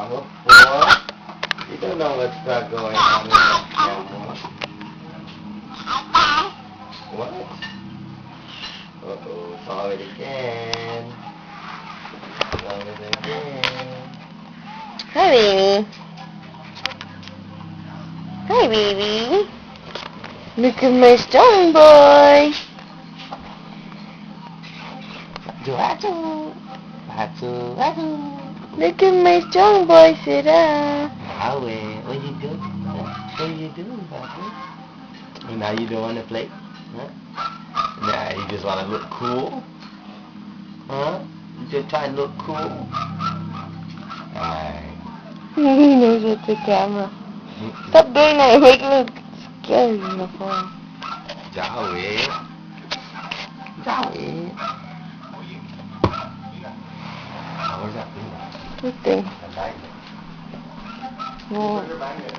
on the floor. You don't know what's going on in that camera. What? Uh-oh, saw it again. Saw it again. Hi, baby. Hi, baby. Look at my strong boy. Look at my strong boy, Sarah. Howie, what you doing? Huh? What you doing, Bobby? Now you don't want to play? Huh? Nah, you just want to look cool? Huh? You just try to look cool? Alright. He knows it's a camera. Stop doing that. You make me look scary in the phone. Joey. Joey. Where's that thing? What thing? The magnet. No. Where's the magnet?